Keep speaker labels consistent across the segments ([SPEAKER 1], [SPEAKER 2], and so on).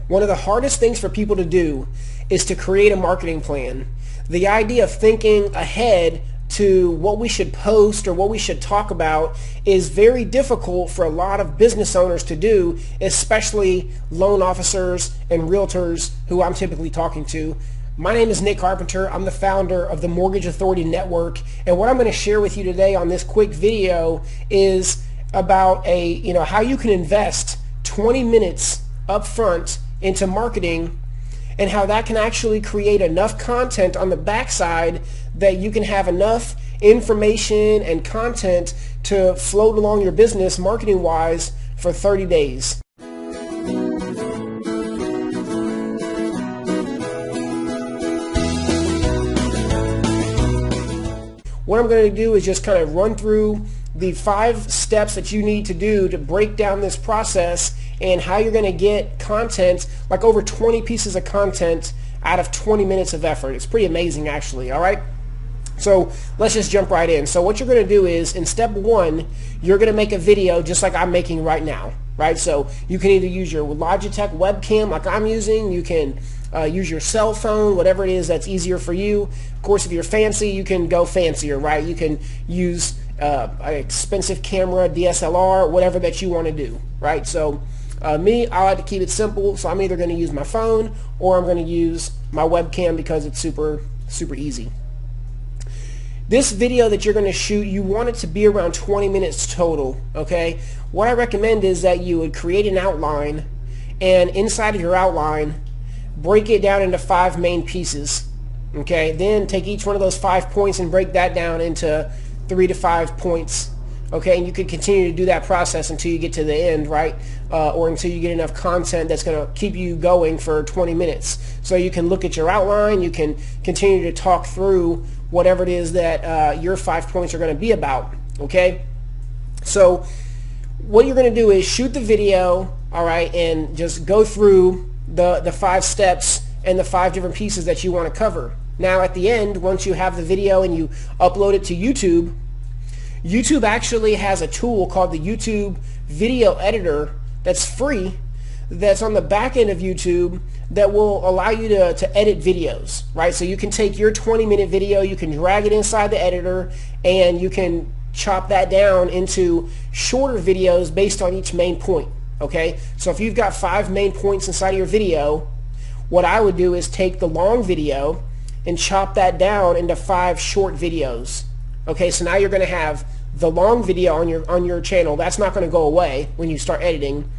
[SPEAKER 1] One of the hardest things for people to do is to create a marketing plan. The idea of thinking ahead to what we should post or what we should talk about is very difficult for a lot of business owners to do, especially loan officers and realtors who I'm typically talking to. My name is Nick Carpenter. I'm the founder of the Mortgage Authority Network, and what I'm going to share with you today on this quick video is about how you can invest 20 minutes up front into marketing and how that can actually create enough content on the backside that you can have enough information and content to float along your business marketing wise for 30 days. What I'm going to do is just kind of run through the 5 steps that you need to do to break down this process and how you're going to get content, like over 20 pieces of content out of 20 minutes of effort. It's pretty amazing, actually. All right, so let's just jump right in. So what you're going to do is, in step 1, you're going to make a video just like I'm making right now, right? So you can either use your Logitech webcam like I'm using, you can use your cell phone, whatever it is that's easier for you. Of course, if you're fancy, you can go fancier, right? You can use an expensive camera, DSLR, whatever that you want to do, right? So me, I like to keep it simple, so I'm either going to use my phone or I'm going to use my webcam because it's super easy. This video that you're going to shoot, you want it to be around 20 minutes total, okay? What I recommend is that you would create an outline, and inside of your outline, break it down into 5 main pieces, okay? Then take each one of those 5 points and break that down into 3 to 5 points, okay? And you could continue to do that process until you get to the end, right? Or until you get enough content that's going to keep you going for 20 minutes. So you can look at your outline, you can continue to talk through whatever it is that your 5 points are going to be about, okay? So what you're going to do is shoot the video, all right, and just go through the 5 steps and the 5 different pieces that you want to cover. Now at the end, once you have the video and you upload it to YouTube, YouTube actually has a tool called the YouTube Video Editor that's free, that's on the back end of YouTube, that will allow you to edit videos, right? So you can take your 20-minute video, you can drag it inside the editor, and you can chop that down into shorter videos based on each main point, okay? So if you've got 5 main points inside of your video, what I would do is take the long video and chop that down into 5 short videos, okay? So now you're going to have the long video on your channel. That's not going to go away when you start editing,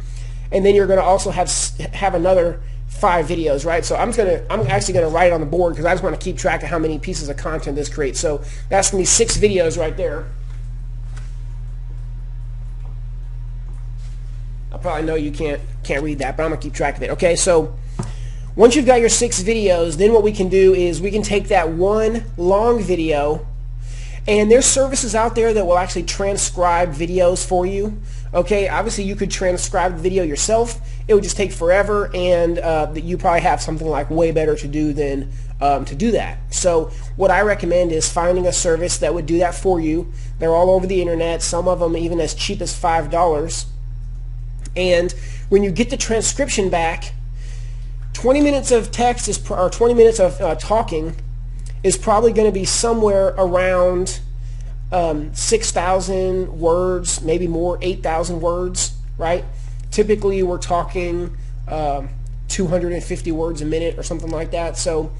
[SPEAKER 1] and then you're going to also have another 5 videos, right? So I'm actually going to write it on the board because I just want to keep track of how many pieces of content this creates. So that's going to be 6 videos right there. I probably know you can't read that, but I'm going to keep track of it. Okay, so once you've got your 6 videos, then what we can do is we can take that one long video, and there's services out there that will actually transcribe videos for you. Okay, obviously you could transcribe the video yourself. It would just take forever, and you probably have something like way better to do than to do that. So what I recommend is finding a service that would do that for you. They're all over the internet, some of them even as cheap as $5. And when you get the transcription back, 20 minutes of text or 20 minutes of talking is probably going to be somewhere around 6,000 words, maybe more, 8,000 words, right? Typically we're talking 250 words a minute or something like that. So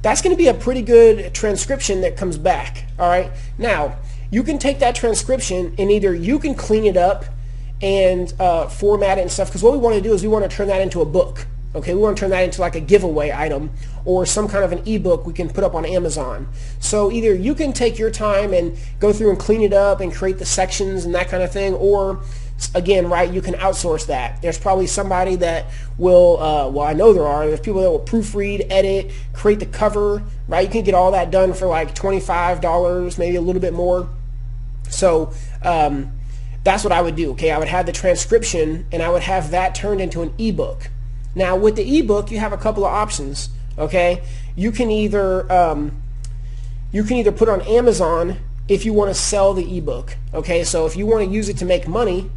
[SPEAKER 1] that's going to be a pretty good transcription that comes back, all right? Now, you can take that transcription and either you can clean it up and format it and stuff, because what we want to do is we want to turn that into a book. Okay, we want to turn that into like a giveaway item or some kind of an ebook we can put up on Amazon. So either you can take your time and go through and clean it up and create the sections and that kind of thing, or again, right, you can outsource that. There's probably somebody that will, well, I know there's people that will proofread, edit, create the cover, right? You can get all that done for like $25, maybe a little bit more. So that's what I would do, okay? I would have the transcription and I would have that turned into an ebook. Now with the ebook, you have a couple of options, okay? You can either put it on Amazon if you want to sell the ebook, okay? So if you want to use it to make money,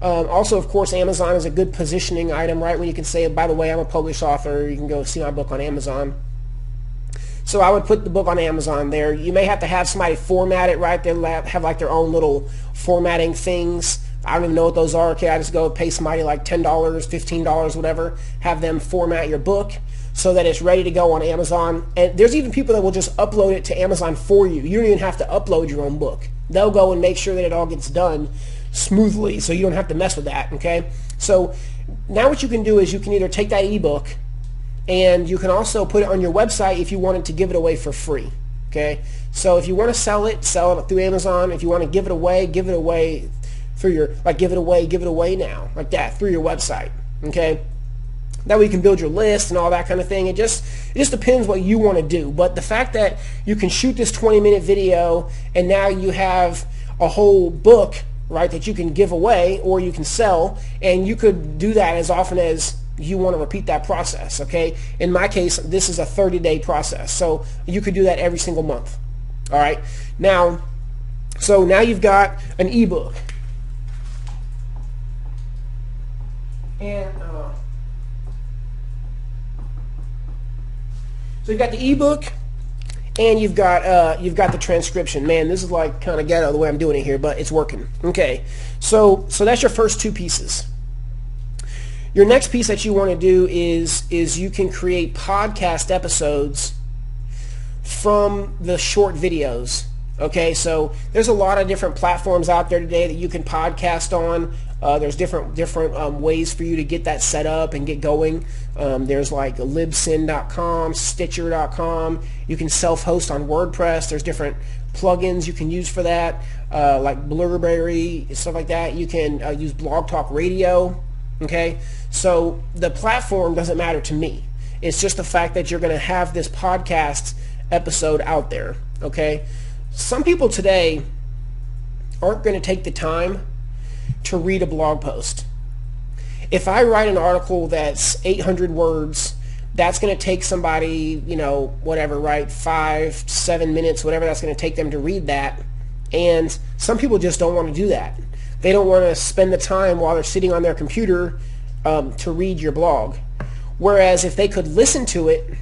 [SPEAKER 1] Also, of course, Amazon is a good positioning item, right? When you can say, by the way, I'm a published author. You can go see my book on Amazon. So I would put the book on Amazon there. You may have to have somebody format it, right? They'll have like their own little formatting things. I don't even know what those are. Okay, I just go pay somebody like $10, $15, whatever. Have them format your book so that it's ready to go on Amazon. And there's even people that will just upload it to Amazon for you. You don't even have to upload your own book. They'll go and make sure that it all gets done smoothly so you don't have to mess with that, okay? So now what you can do is you can either take that ebook and you can also put it on your website if you wanted to give it away for free, okay? So if you want to sell it through Amazon. If you want to give it away through your, like give it away now, like that, through your website, okay? That way you can build your list and all that kind of thing. It just depends what you want to do. But the fact that you can shoot this 20-minute video and now you have a whole book, right, that you can give away or you can sell, and you could do that as often as you want to repeat that process, okay? In my case, this is a 30-day process, so you could do that every single month, all right? Now, so now you've got an ebook. And so you've got the ebook, and you've got the transcription. Man, this is like kind of ghetto the way I'm doing it here, but it's working. Okay, so that's your first two pieces. Your next piece that you want to do is you can create podcast episodes from the short videos. Okay, so there's a lot of different platforms out there today that you can podcast on. There's different ways for you to get that set up and get going. There's like Libsyn.com, Stitcher.com. You can self-host on WordPress. There's different plugins you can use for that, like Blubrry, stuff like that. You can use Blog Talk Radio. Okay, so the platform doesn't matter to me. It's just the fact that you're going to have this podcast episode out there. Okay, some people today aren't going to take the time to read a blog post. If I write an article that's 800 words, that's going to take somebody, whatever, right, 5-7 minutes, whatever that's going to take them to read that. And some people just don't want to do that. They don't want to spend the time while they're sitting on their computer to read your blog. Whereas if they could listen to it,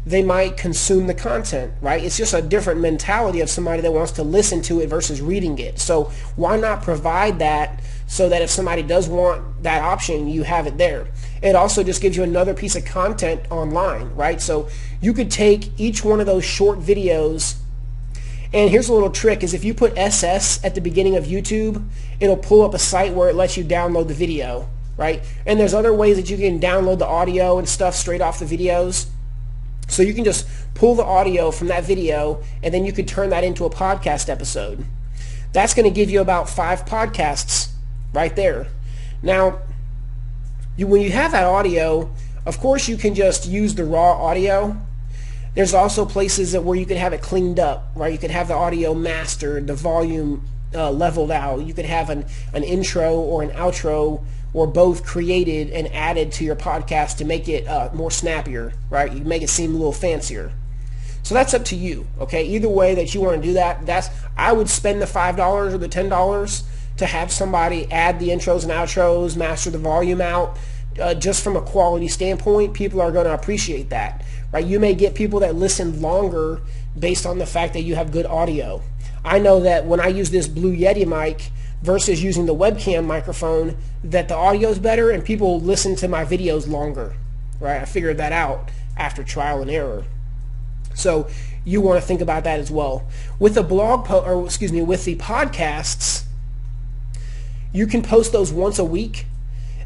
[SPEAKER 1] they might consume the content, right? It's just a different mentality of somebody that wants to listen to it versus reading it. So why not provide that so that if somebody does want that option, you have it there. It also just gives you another piece of content online, right? So you could take each one of those short videos, and here's a little trick, is if you put SS at the beginning of YouTube, it'll pull up a site where it lets you download the video, right? And there's other ways that you can download the audio and stuff straight off the videos. So you can just pull the audio from that video, and then you could turn that into a podcast episode. That's going to give you about 5 podcasts right there. Now, when you have that audio, of course you can just use the raw audio. There's also places where you could have it cleaned up, right? You could have the audio mastered, the volume leveled out. You could have an intro or an outro or both created and added to your podcast to make it more snappier, right? You make it seem a little fancier. So that's up to you, okay? Either way that you want to do that, I would spend the $5 or the $10 to have somebody add the intros and outros, master the volume out. Just from a quality standpoint, people are going to appreciate that, right? You may get people that listen longer based on the fact that you have good audio. I know that when I use this Blue Yeti mic versus using the webcam microphone, that the audio is better and people listen to my videos longer, right? I figured that out after trial and error. So you want to think about that as well. With the with the podcasts, you can post those once a week.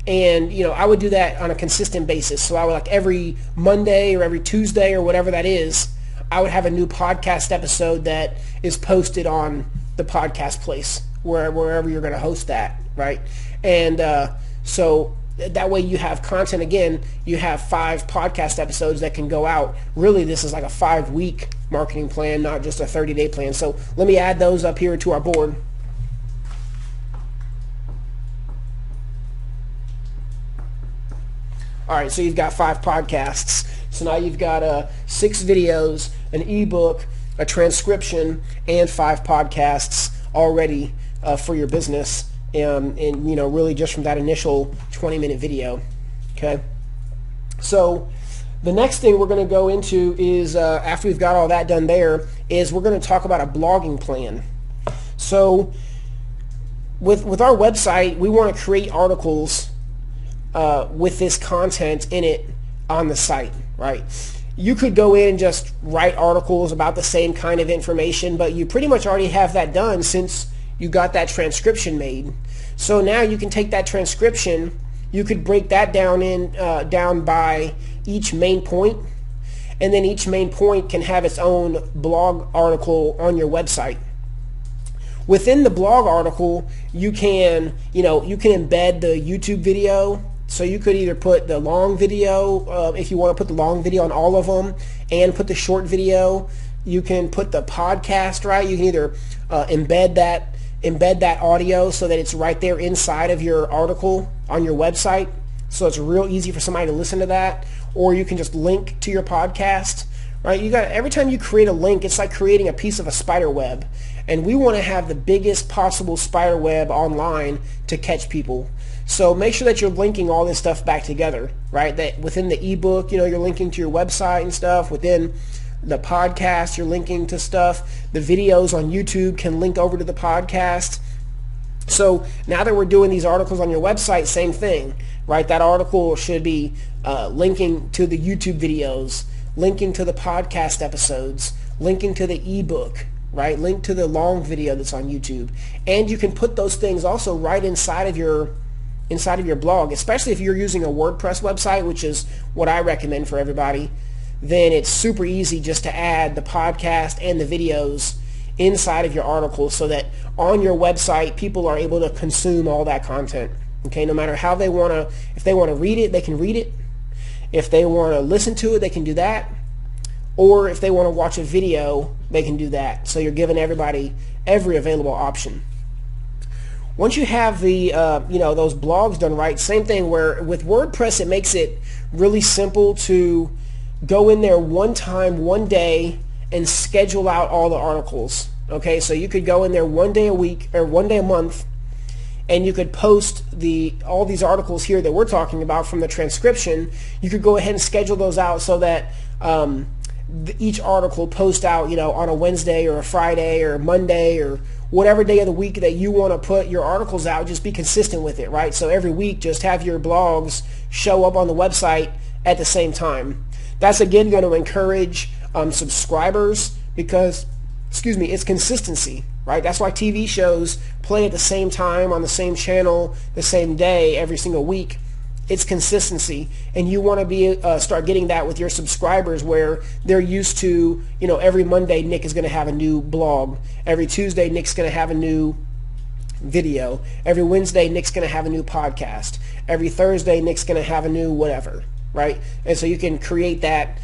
[SPEAKER 1] And, I would do that on a consistent basis. So I would, like, every Monday or every Tuesday or whatever that is, I would have a new podcast episode that is posted on the podcast place, wherever you're going to host that, right? And so that way you have content. Again, you have 5 podcast episodes that can go out. Really, this is like a 5-week marketing plan, not just a 30-day plan. So let me add those up here to our board. All right, so you've got 5 podcasts. So now you've got 6 videos, an ebook, a transcription, and 5 podcasts already for your business. and really just from that initial 20-minute video. Okay, so the next thing we're going to go into is, after we've got all that done there, is we're going to talk about a blogging plan. So with our website, we want to create articles with this content in it on the site, right? You could go in and just write articles about the same kind of information, but you pretty much already have that done since you got that transcription made. So now you can take that transcription, you could break that down by each main point, and then each main point can have its own blog article on your website. Within the blog article, you can embed the YouTube video. So you could either put the long video, if you want to put the long video on all of them, and put the short video. You can put the podcast, right? You can either embed that audio so that it's right there inside of your article on your website, so it's real easy for somebody to listen to that. Or you can just link to your podcast, right? Every time you create a link, it's like creating a piece of a spider web, and we want to have the biggest possible spider web online to catch people. So make sure that you're linking all this stuff back together, right? That within the ebook, you're linking to your website and stuff. Within the podcast, you're linking to stuff. The videos on YouTube can link over to the podcast. So now that we're doing these articles on your website, same thing, right? That article should be linking to the YouTube videos, linking to the podcast episodes, linking to the ebook, right? Link to the long video that's on YouTube. And you can put those things also right inside of your blog, especially if you're using a WordPress website, which is what I recommend for everybody. Then it's super easy just to add the podcast and the videos inside of your article, so that on your website people are able to consume all that content. Okay, no matter how they want to, if they want to read it, they can read it. If they want to listen to it, they can do that. Or if they want to watch a video, they can do that. So you're giving everybody every available option. Once you have the those blogs done right, same thing where with WordPress it makes it really simple to go in there one time, one day, and schedule out all the articles. Okay, so you could go in there one day a week or one day a month, and you could post all these articles here that we're talking about from the transcription. You could go ahead and schedule those out so that each article post out on a Wednesday or a Friday or a Monday or whatever day of the week that you want to put your articles out. Just be consistent with it, right? So every week just have your blogs show up on the website at the same time. That's again going to encourage subscribers because, it's consistency, right? That's why TV shows play at the same time on the same channel the same day every single week. It's consistency, and you want to start getting that with your subscribers, where they're used to, every Monday Nick is going to have a new blog, every Tuesday Nick's going to have a new video, every Wednesday Nick's going to have a new podcast, every Thursday Nick's going to have a new whatever, right? And so you can create that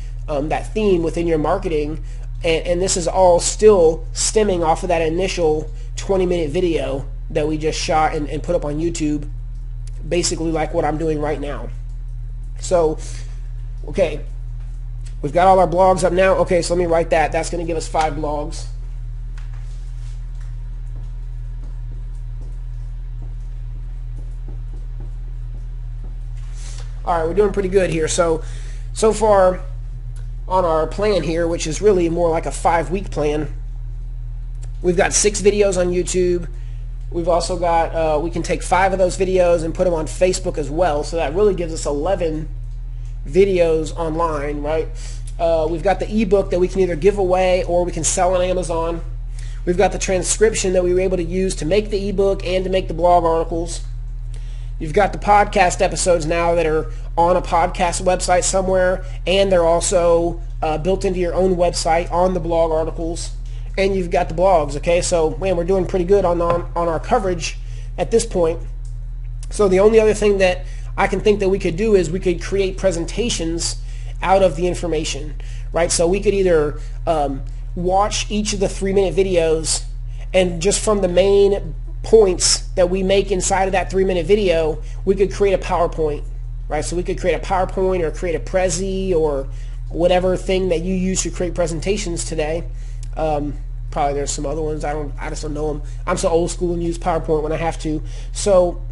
[SPEAKER 1] theme within your marketing, and this is all still stemming off of that initial 20-minute video that we just shot and put up on YouTube, basically like what I'm doing right now. So, okay, we've got all our blogs up now. Okay, so let me write that. That's going to give us 5 blogs. All right, we're doing pretty good here. So far on our plan here, which is really more like a 5-week plan, we've got 6 videos on YouTube. We've also got, we can take 5 of those videos and put them on Facebook as well. So that really gives us 11 videos online, right? We've got the ebook that we can either give away or we can sell on Amazon. We've got the transcription that we were able to use to make the ebook and to make the blog articles. You've got the podcast episodes now that are on a podcast website somewhere, and they're also built into your own website on the blog articles. And you've got the blogs, okay? So, man, we're doing pretty good on our coverage at this point. So the only other thing that I can think that we could do is we could create presentations out of the information, right? So we could either watch each of the 3-minute videos, and just from the main points that we make inside of that 3-minute video, we could create a PowerPoint, right? So we could create a PowerPoint or create a Prezi or whatever thing that you use to create presentations today. Probably there's some other ones. I just don't know them. I'm so old school and use PowerPoint when I have to. So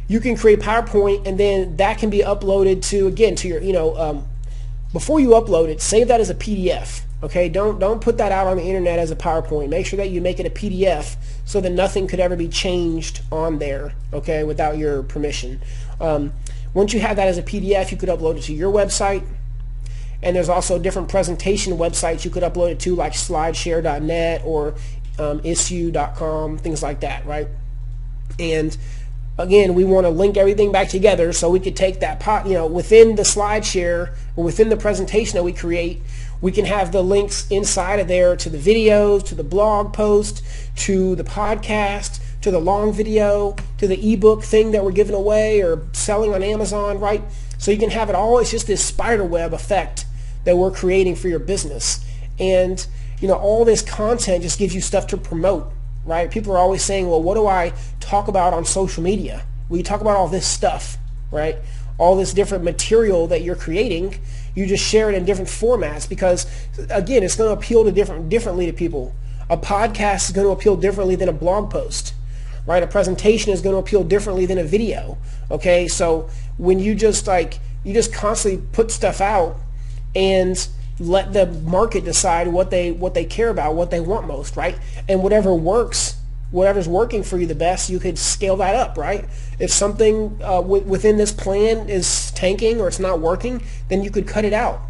[SPEAKER 1] you can create PowerPoint, and then that can be uploaded to, again, to your, before you upload it, save that as a PDF. Okay, don't put that out on the internet as a PowerPoint. Make sure that you make it a PDF so that nothing could ever be changed on there, okay, without your permission. Once you have that as a PDF, you could upload it to your website. And there's also different presentation websites you could upload it to, like slideshare.net or issue.com, things like that, right? And again, we want to link everything back together, so we could take that within the SlideShare or within the presentation that we create, we can have the links inside of there to the videos, to the blog post, to the podcast, to the long video, to the ebook thing that we're giving away or selling on Amazon, right? So you can have it all. It's just this spider web effect that we're creating for your business. And all this content just gives you stuff to promote, right? People are always saying, well, what do I talk about on social media? Well, you talk about all this stuff, right? All this different material that you're creating, you just share it in different formats because, again, it's going to appeal to differently to people. A podcast is going to appeal differently than a blog post, right? A presentation is going to appeal differently than a video, okay? So when you just constantly put stuff out and let the market decide what they care about, what they want most, right? And whatever's working for you the best, you could scale that up, right? If something within this plan is tanking or it's not working, then you could cut it out.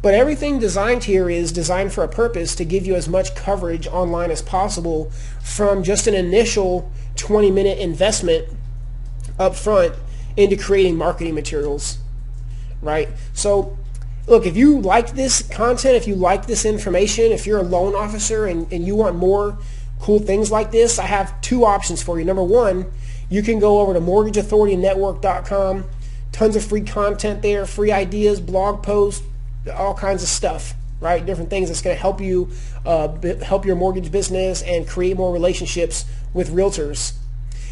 [SPEAKER 1] But everything designed here is designed for a purpose to give you as much coverage online as possible from just an initial 20-minute investment up front into creating marketing materials, right? So look, if you like this content, if you like this information, if you're a loan officer and you want more cool things like this, I have two options for you. Number one, you can go over to mortgageauthoritynetwork.com. Tons of free content there, free ideas, blog posts, all kinds of stuff, right? Different things that's going to help you help your mortgage business and create more relationships with realtors.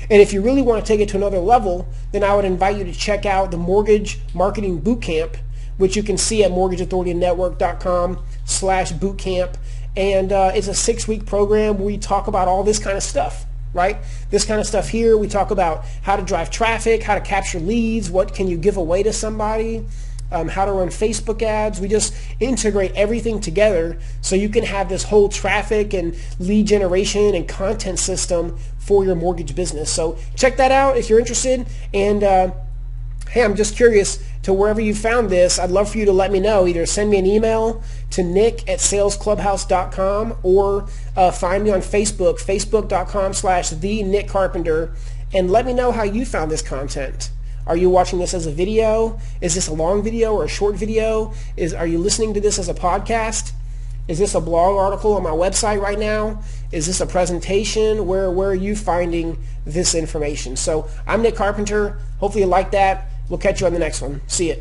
[SPEAKER 1] And if you really want to take it to another level, then I would invite you to check out the Mortgage Marketing Bootcamp, which you can see at mortgageauthoritynetwork.com/bootcamp. And it's a 6-week program where we talk about all this kind of stuff, right? This kind of stuff here. We talk about how to drive traffic, how to capture leads, what can you give away to somebody, how to run Facebook ads. We just integrate everything together so you can have this whole traffic and lead generation and content system for your mortgage business. So check that out if you're interested. And hey, I'm just curious, to wherever you found this, I'd love for you to let me know. Either send me an email to nick@salesclubhouse.com or find me on Facebook, facebook.com/the-nick-carpenter, and let me know how you found this content. Are you watching this as a video? Is this a long video or a short video? Are you listening to this as a podcast? Is this a blog article on my website right now? Is this a presentation? Where are you finding this information? So I'm Nick Carpenter. Hopefully you like that. We'll catch you on the next one. See you.